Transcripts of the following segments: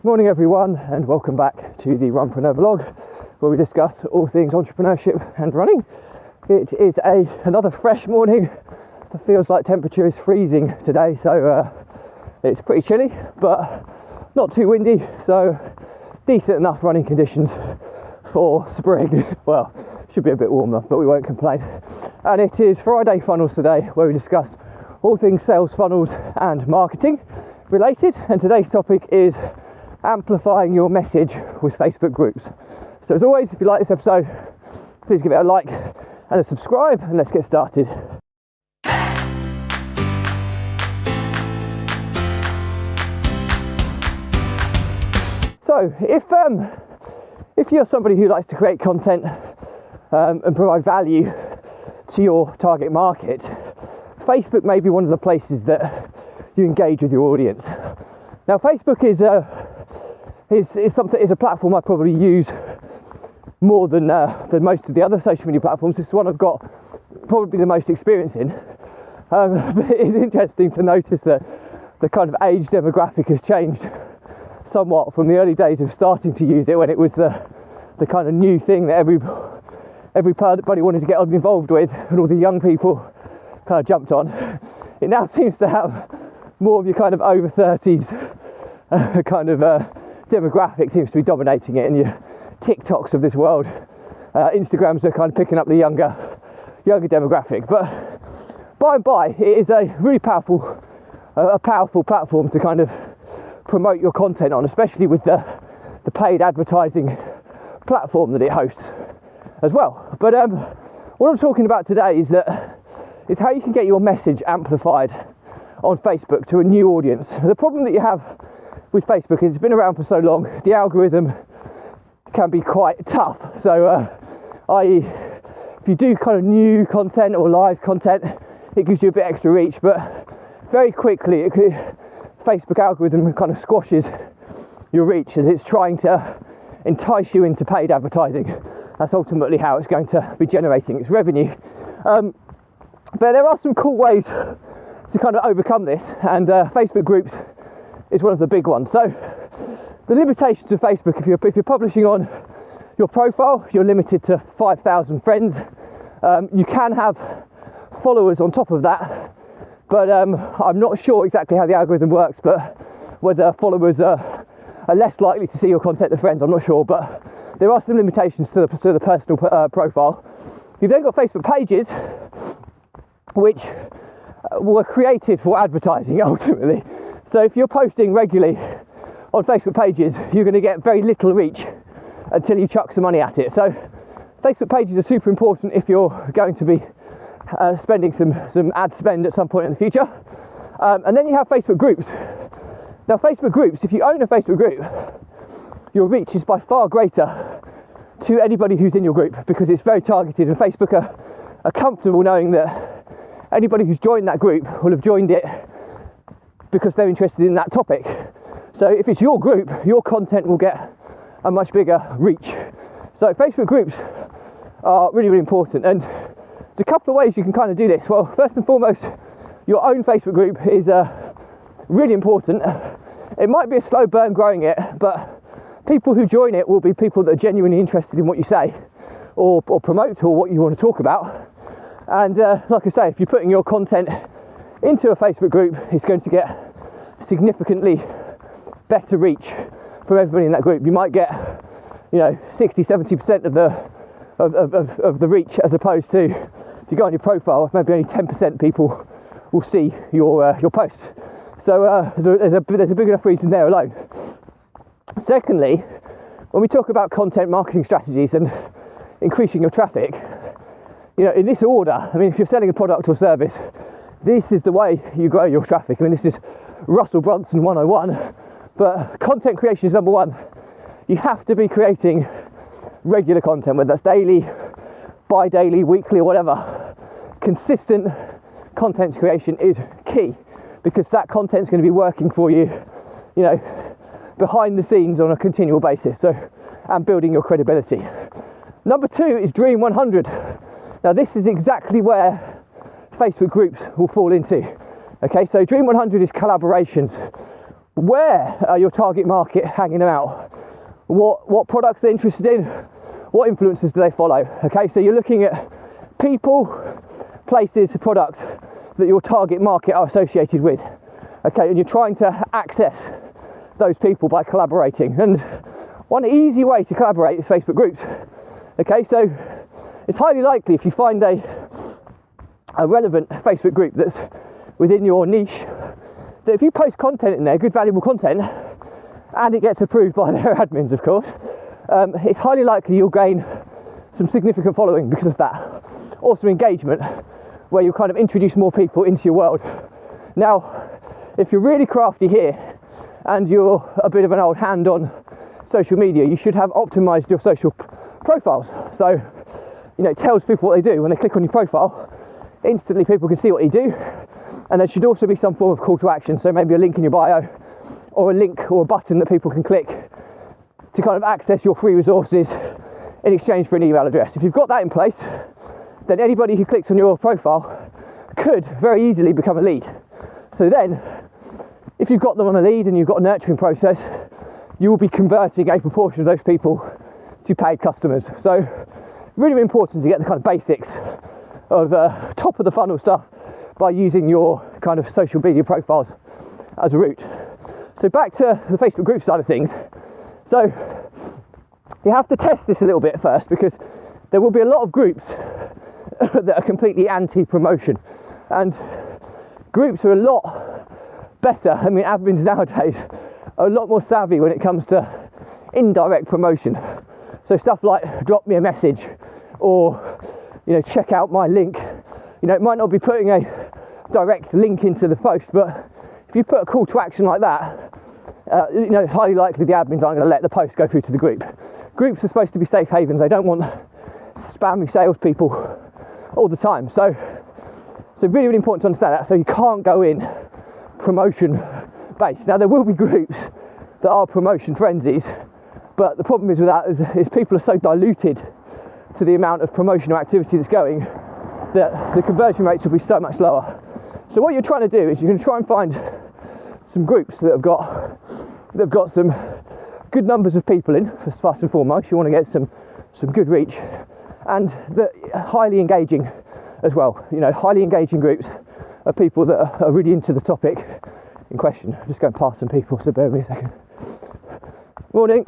Morning everyone, and welcome back to the Runpreneur vlog, where we discuss all things entrepreneurship and running. It is another fresh morning. It feels like temperature is freezing today, so it's pretty chilly but not too windy, so decent enough running conditions for spring. Well, should be a bit warmer, but we won't complain. And it is Friday Funnels today, where we discuss all things sales funnels and marketing related, and today's topic is amplifying your message with Facebook groups. So as always, if you like this episode, please give it a like and a subscribe, and let's get started. So if you're somebody who likes to create content and provide value to your target market, Facebook may be one of the places that you engage with your audience. Now, Facebook is a platform I probably use more than most of the other social media platforms. It's the one I've got probably the most experience in. But it's interesting to notice that the kind of age demographic has changed somewhat from the early days of starting to use it, when it was the kind of new thing that everybody wanted to get involved with, and all the young people kind of jumped on. It now seems to have more of your kind of over 30s kind of demographic seems to be dominating it, and your TikToks of this world. Instagrams are kind of picking up the younger demographic, but by and by it is a really powerful platform to kind of promote your content on, especially with the paid advertising platform that it hosts as well. But what I'm talking about today is how you can get your message amplified on Facebook to a new audience. The problem that you have with Facebook is it's been around for so long, the algorithm can be quite tough. So i.e. if you do kind of new content or live content, it gives you a bit extra reach, but very quickly Facebook algorithm kind of squashes your reach as it's trying to entice you into paid advertising. That's ultimately how it's going to be generating its revenue. But there are some cool ways to kind of overcome this, and Facebook groups is one of the big ones. So the limitations of Facebook: if you're publishing on your profile, you're limited to 5,000 friends. You can have followers on top of that, but I'm not sure exactly how the algorithm works, but whether followers are less likely to see your content than friends, I'm not sure. But there are some limitations to the personal profile. You've then got Facebook pages, which were created for advertising ultimately. So if you're posting regularly on Facebook pages, you're going to get very little reach until you chuck some money at it. So Facebook pages are super important if you're going to be spending some ad spend at some point in the future. And then you have Facebook groups. Now, Facebook groups, if you own a Facebook group, your reach is by far greater to anybody who's in your group, because it's very targeted, and Facebook are comfortable knowing that anybody who's joined that group will have joined it because they're interested in that topic. So if it's your group, your content will get a much bigger reach. So Facebook groups are really, really important, and there's a couple of ways you can kind of do this. Well, first and foremost, your own Facebook group is really important. It might be a slow burn growing it, but people who join it will be people that are genuinely interested in what you say or promote, or what you want to talk about. And like I say, if you're putting your content into a Facebook group, it's going to get significantly better reach from everybody in that group. You might get 60-70% of the reach, as opposed to if you go on your profile, maybe only 10% people will see your posts. So there's a big enough reason there alone. Secondly, when we talk about content marketing strategies and increasing your traffic, in this order, I mean, if you're selling a product or service, this is the way you grow your traffic. I mean, this is Russell Brunson 101, but content creation is number one. You have to be creating regular content, whether that's daily, bi-daily, weekly, or whatever. Consistent content creation is key, because that content is going to be working for you, behind the scenes on a continual basis, and building your credibility. Number two is Dream 100. Now, this is exactly where Facebook groups will fall into. Okay, so Dream 100 is collaborations where are your target market hanging out? What products they're interested in? What influencers do they follow? Okay, so you're looking at people, places, products that your target market are associated with. Okay, and you're trying to access those people by collaborating. And one easy way to collaborate is Facebook groups. Okay, so it's highly likely if you find a relevant Facebook group that's within your niche, that if you post content in there, good valuable content, and it gets approved by their admins, of course, it's highly likely you'll gain some significant following because of that. Also engagement, where you'll kind of introduce more people into your world. Now, if you're really crafty here and you're a bit of an old hand on social media, you should have optimized your social profiles. So, it tells people what they do. When they click on your profile, instantly people can see what you do. And there should also be some form of call to action. So maybe a link in your bio, or a link or a button that people can click to kind of access your free resources in exchange for an email address. If you've got that in place, then anybody who clicks on your profile could very easily become a lead. So then, if you've got them on a lead and you've got a nurturing process, you will be converting a proportion of those people to paid customers. So really important to get the kind of basics of top of the funnel stuff by using your kind of social media profiles as a route. So back to the Facebook group side of things. So you have to test this a little bit first, because there will be a lot of groups that are completely anti-promotion, and groups are a lot better. I mean, admins nowadays are a lot more savvy when it comes to indirect promotion. So stuff like drop me a message, or check out my link. It might not be putting a direct link into the post, but if you put a call to action like that, highly likely the admins aren't going to let the post go through to the group. Groups are supposed to be safe havens. They don't want spammy salespeople all the time. So really, really important to understand that. So you can't go in promotion based. Now, there will be groups that are promotion frenzies, but the problem is with that is people are so diluted to the amount of promotional activity that's going, that the conversion rates will be so much lower. So what you're trying to do is you're going to try and find some groups that have got some good numbers of people in, first and foremost. You want to get some good reach, and that highly engaging as well. Highly engaging groups are people that are really into the topic in question. I'm just going past some people, so bear with me a second. Morning.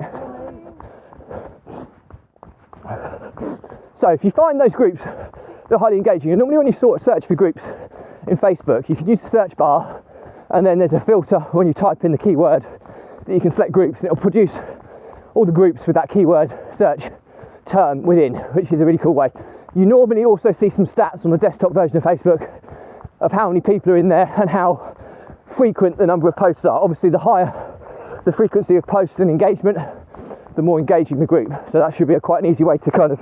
So if you find those groups that are highly engaging, and normally when you sort of search for groups in Facebook, you can use the search bar, and then there's a filter when you type in the keyword that you can select groups, and it'll produce all the groups with that keyword search term within, which is a really cool way. You normally also see some stats on the desktop version of Facebook of how many people are in there and how frequent the number of posts are. Obviously, the higher the frequency of posts and engagement, the more engaging the group. So that should be quite an easy way to kind of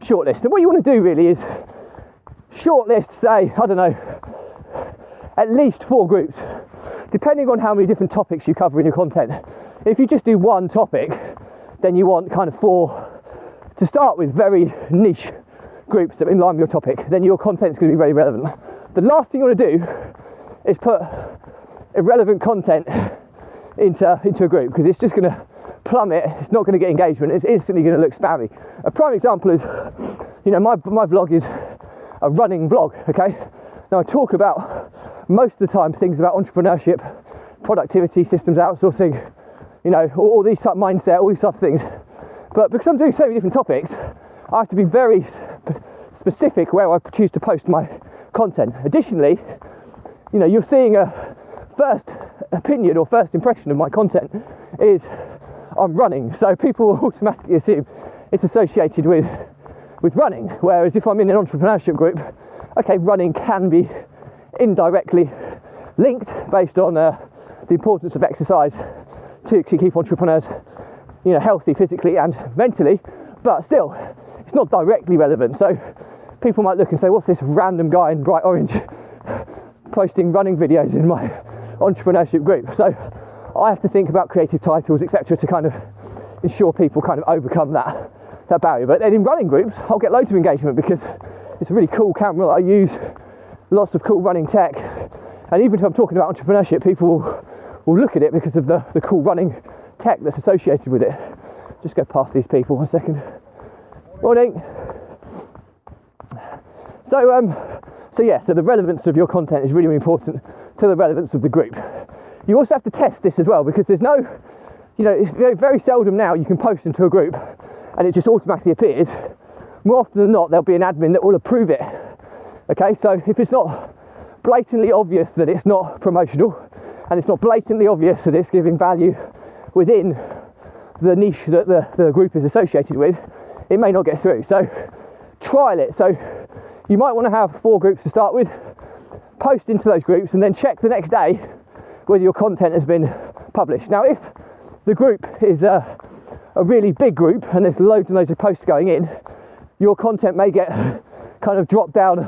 shortlist. And what you want to do really is shortlist, say, I don't know, at least 4 groups, depending on how many different topics you cover in your content. If you just do one topic, then you want kind of 4 to start with, very niche groups that are in line with your topic. Then your content's going to be very relevant. The last thing you want to do is put irrelevant content into a group, because it's just going to plummet. It's not going to get engagement. It's instantly going to look spammy. A prime example is, my vlog is a running vlog. Okay, now I talk about most of the time things about entrepreneurship, productivity, systems outsourcing, all these type of mindset, all these type of things. But because I'm doing so many different topics, I have to be very specific where I choose to post my content. Additionally, you're seeing a first opinion or first impression of my content is I'm running, so people will automatically assume it's associated with running. Whereas if I'm in an entrepreneurship group, okay, running can be indirectly linked based on the importance of exercise to keep entrepreneurs, healthy physically and mentally, but still, it's not directly relevant. So people might look and say, what's this random guy in bright orange posting running videos in my entrepreneurship group? So I have to think about creative titles, etc., to kind of ensure people kind of overcome that barrier. But then in running groups, I'll get loads of engagement because it's a really cool camera that I use, lots of cool running tech, and even if I'm talking about entrepreneurship, people will look at it because of the cool running tech that's associated with it. Just go past these people 1 second. Morning. So the relevance of your content is really, really important to the relevance of the group. You also have to test this as well, because there's no, it's very, very seldom now you can post into a group and it just automatically appears. More often than not, there'll be an admin that will approve it. Okay, so if it's not blatantly obvious that it's not promotional, and it's not blatantly obvious that it's giving value within the niche that the group is associated with, it may not get through. So trial it. So you might want to have 4 groups to start with, post into those groups, and then check the next day whether your content has been published. Now, if the group is a really big group and there's loads and loads of posts going in, your content may get kind of dropped down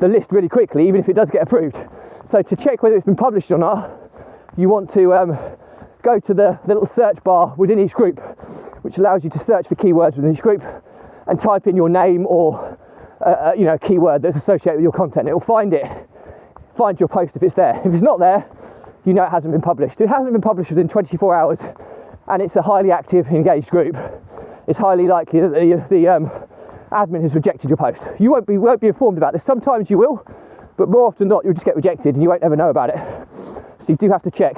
the list really quickly, even if it does get approved. So to check whether it's been published or not, you want to go to the little search bar within each group, which allows you to search for keywords within each group and type in your name or a keyword that's associated with your content. It will find your post if it's there. If it's not there, you know it hasn't been published. If it hasn't been published within 24 hours and it's a highly active, engaged group, it's highly likely that the admin has rejected your post. You won't be informed about this. Sometimes you will, but more often than not, you'll just get rejected and you won't ever know about it. So you do have to check.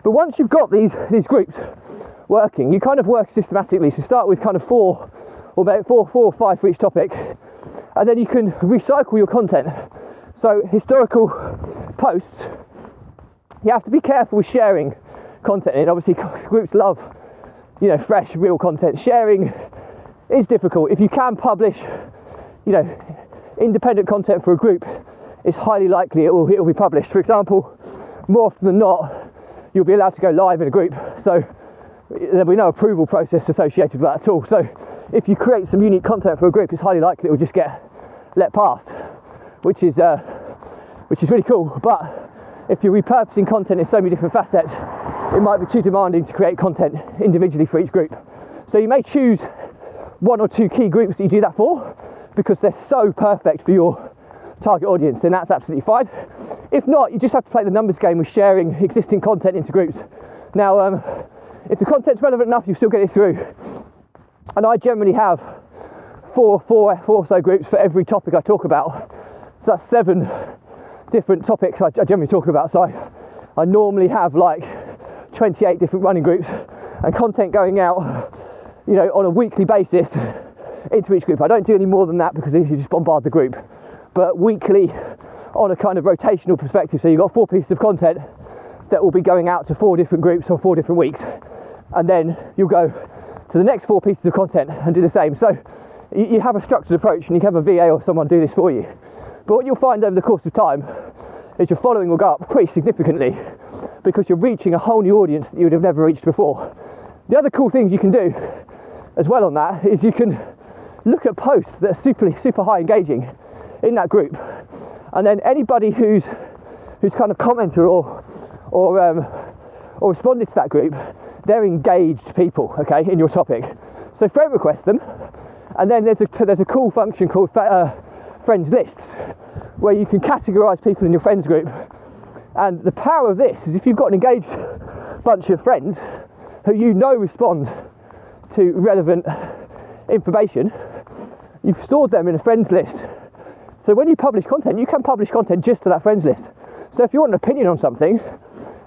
But once you've got these groups working, you kind of work systematically. So start with kind of 4 or maybe 4 or 5 for each topic, and then you can recycle your content. So historical posts, you have to be careful with sharing content. And obviously groups love, fresh, real content. Sharing is difficult. If you can publish, independent content for a group, it's highly likely it will be published. For example, more often than not, you'll be allowed to go live in a group, so there'll be no approval process associated with that at all. So if you create some unique content for a group, it's highly likely it will just get let past, which is really cool. But if you're repurposing content in so many different facets, it might be too demanding to create content individually for each group. So you may choose 1 or 2 key groups that you do that for, because they're so perfect for your target audience, then that's absolutely fine. If not, you just have to play the numbers game with sharing existing content into groups. Now, if the content's relevant enough, you still get it through. And I generally have 4 or so groups for every topic I talk about. So that's 7 different topics I generally talk about. So I normally have like 28 different running groups and content going out, on a weekly basis into each group. I don't do any more than that because you just bombard the group. But weekly, on a kind of rotational perspective, so you've got 4 pieces of content that will be going out to 4 different groups on 4 different weeks, and then you'll go to the next 4 pieces of content and do the same. So you have a structured approach, and you can have a VA or someone do this for you. But what you'll find over the course of time is your following will go up pretty significantly, because you're reaching a whole new audience that you would have never reached before. The other cool things you can do as well on that is you can look at posts that are super high engaging in that group, and then anybody who's kind of commented or responded to that group, they're engaged people, okay, in your topic. So friend request them, and then there's a cool function called friends lists, where you can categorize people in your friends group. And the power of this is if you've got an engaged bunch of friends who respond to relevant information, you've stored them in a friends list. So when you publish content, you can publish content just to that friends list. So if you want an opinion on something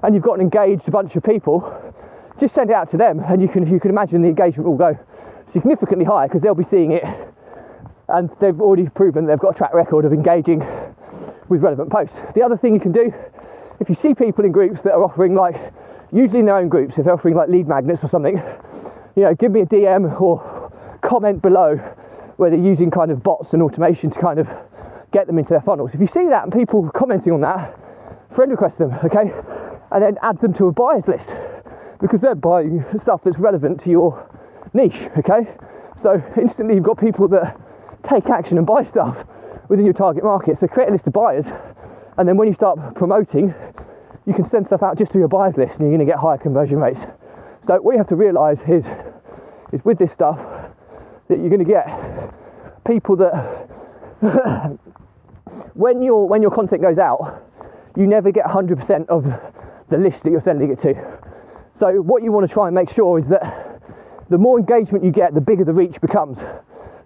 and you've got an engaged bunch of people, just send it out to them, and you can imagine the engagement will go significantly higher because they'll be seeing it, and they've already proven they've got a track record of engaging with relevant posts. The other thing you can do, if you see people in groups that are offering, like, usually in their own groups, if they're offering like lead magnets or something, give me a DM or comment below where they're using kind of bots and automation to kind of get them into their funnels. If you see that and people commenting on that, friend request them, okay? And then add them to a buyers list, because they're buying stuff that's relevant to your niche, okay? So instantly you've got people that take action and buy stuff within your target market. So create a list of buyers, and then when you start promoting, you can send stuff out just to your buyers list, and you're going to get higher conversion rates. So what you have to realise is with this stuff that you're going to get people that when your content goes out, you never get 100% of the list that you're sending it to. So what you want to try and make sure is that the more engagement you get, the bigger the reach becomes.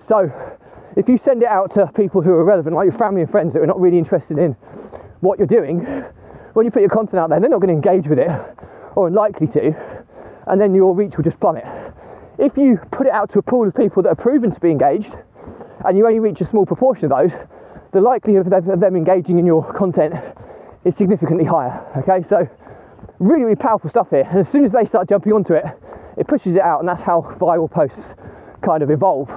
So if you send it out to people who are relevant, like your family and friends that are not really interested in what you're doing, when you put your content out there, they're not going to engage with it, or unlikely to, and then your reach will just plummet. If you put it out to a pool of people that are proven to be engaged, and you only reach a small proportion of those, the likelihood of them engaging in your content is significantly higher. Okay, so really, really powerful stuff here. And as soon as they start jumping onto it, it pushes it out, and that's how viral posts kind of evolve.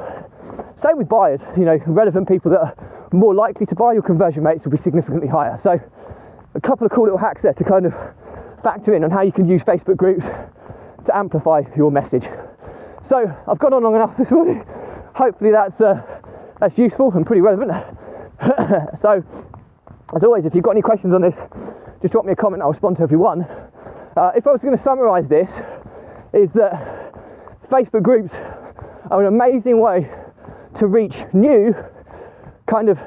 Same with buyers, you know, relevant people that are more likely to buy, your conversion rates will be significantly higher. So a couple of cool little hacks there to kind of factor in on how you can use Facebook groups to amplify your message. So I've gone on long enough this morning. Hopefully that's useful and pretty relevant. So as always, if you've got any questions on this, just drop me a comment, I'll respond to every one. If I was going to summarise this, is that Facebook groups are an amazing way to reach new kind of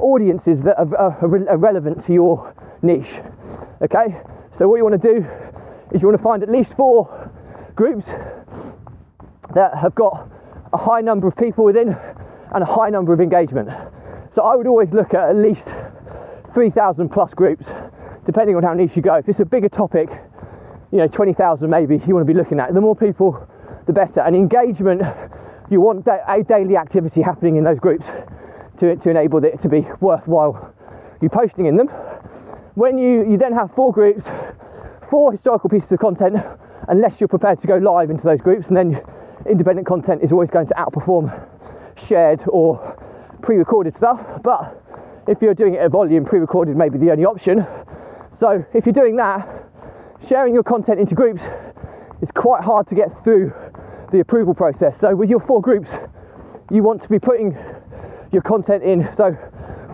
audiences that are relevant to your niche. Okay, so what you want to do is you want to find at least 4 groups that have got a high number of people within and a high number of engagement. So I would always look at least 3,000 plus groups, depending on how niche you go. If it's a bigger topic, you know, 20,000 maybe you want to be looking at. The more people, the better. And engagement, you want a daily activity happening in those groups to enable it to be worthwhile you posting in them. When you then have 4 groups, 4 historical pieces of content, unless you're prepared to go live into those groups, and then independent content is always going to outperform shared or pre-recorded stuff. But if you're doing it at volume, pre-recorded may be the only option. So if you're doing that, sharing your content into groups is quite hard to get through the approval process. So with your 4 groups, you want to be putting your content in, so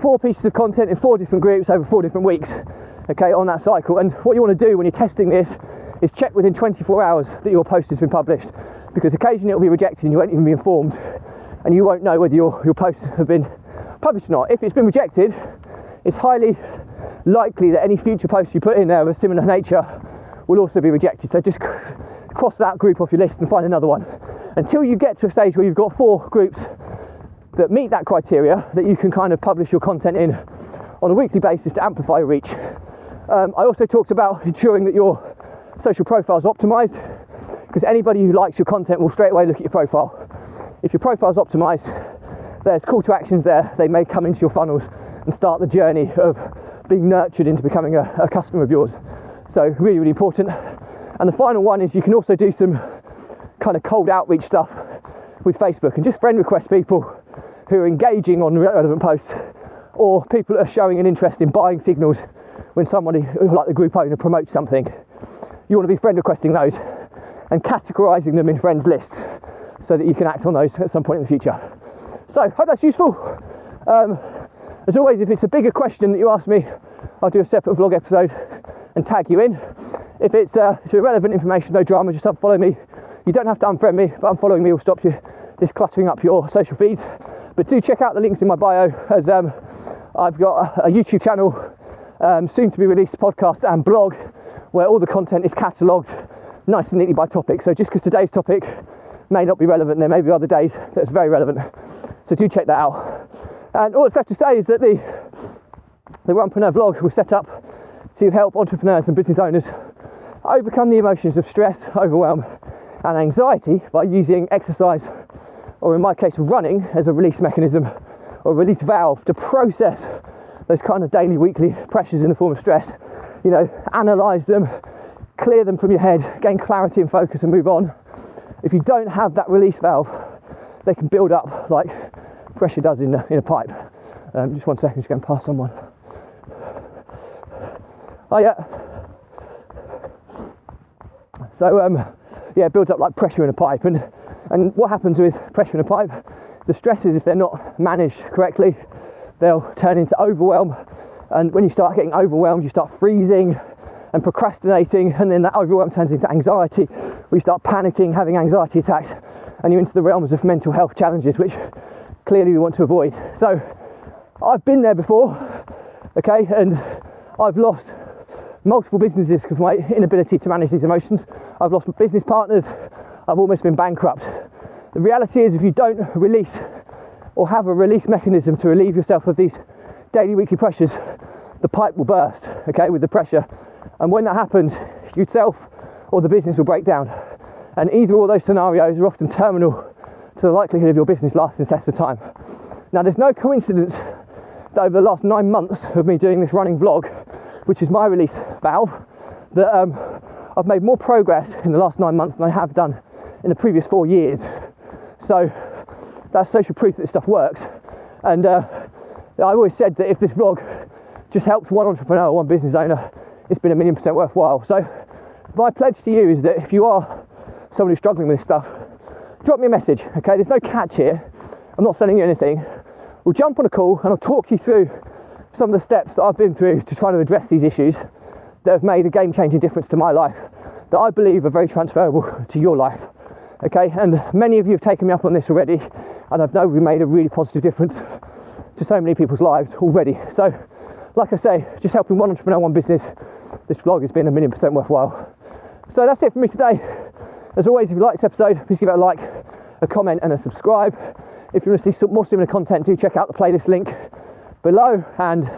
4 pieces of content in 4 different groups over 4 different weeks, okay, on that cycle. And what you want to do when you're testing this is check within 24 hours that your post has been published, because occasionally it'll be rejected and you won't even be informed, and you won't know whether your posts have been published or not. If it's been rejected, it's highly likely that any future posts you put in there of a similar nature will also be rejected. So just cross that group off your list and find another one until you get to a stage where you've got 4 groups that meet that criteria, that you can kind of publish your content in on a weekly basis to amplify your reach. I also talked about ensuring that your social profile is optimized, because anybody who likes your content will straight away look at your profile. If your profile is optimized, there's call to actions there. They may come into your funnels and start the journey of being nurtured into becoming a customer of yours. So really, really important. And the final one is you can also do some kind of cold outreach stuff with Facebook and just friend request people who are engaging on relevant posts, or people that are showing an interest in buying signals when somebody, like the group owner, promotes something. You want to be friend requesting those and categorizing them in friends lists so that you can act on those at some point in the future. So hope that's useful. As always, if it's a bigger question that you ask me, I'll do a separate vlog episode and tag you in. If it's irrelevant information, no drama, just unfollow me. You don't have to unfriend me, but unfollowing me will stop you this cluttering up your social feeds. But do check out the links in my bio, as I've got a YouTube channel, soon to be released podcast and blog, where all the content is catalogued nice and neatly by topic. So just because today's topic may not be relevant, there may be other days that's very relevant. So do check that out. And all that's left to say is that the Runpreneur vlog was set up to help entrepreneurs and business owners overcome the emotions of stress, overwhelm and anxiety by using exercise, or in my case running, as a release mechanism or release valve to process those kind of daily, weekly pressures in the form of stress. You know, analyse them, clear them from your head, gain clarity and focus and move on. If you don't have that release valve, they can build up like pressure does in a pipe. Just 1 second, just going past someone. Oh yeah. So it builds up like pressure in a pipe, and what happens with pressure in a pipe, the stresses, if they're not managed correctly, they'll turn into overwhelm, and when you start getting overwhelmed, you start freezing and procrastinating, and then that overwhelm turns into anxiety, where you start panicking, having anxiety attacks, and you're into the realms of mental health challenges, which clearly we want to avoid. So I've been there before, okay, and I've lost multiple businesses because of my inability to manage these emotions. I've lost business partners. I've almost been bankrupt. The reality is, if you don't release or have a release mechanism to relieve yourself of these daily, weekly pressures, the pipe will burst, okay, with the pressure. And when that happens, yourself or the business will break down. And either of those scenarios are often terminal to the likelihood of your business lasting the test of time. Now, there's no coincidence that over the last 9 months of me doing this running vlog, which is my release valve, that I've made more progress in the last 9 months than I have done in the previous 4 years. So that's social proof that this stuff works. And I always said that if this vlog just helps one entrepreneur, one business owner, it's been 1,000,000% worthwhile. So my pledge to you is that if you are someone who's struggling with this stuff, drop me a message, okay? There's no catch here. I'm not selling you anything. We'll jump on a call and I'll talk you through some of the steps that I've been through to try to address these issues that have made a game-changing difference to my life, that I believe are very transferable to your life, okay? And many of you have taken me up on this already, and I know we've made a really positive difference to so many people's lives already. So, like I say, just helping one entrepreneur, one business, this vlog has been 1,000,000% worthwhile. So that's it for me today. As always, if you like this episode, please give it a like, a comment and a subscribe. If you want to see some more similar content, do check out the playlist link below. And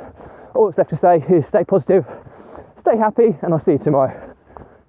all that's left to say is stay positive, stay happy, and I'll see you tomorrow.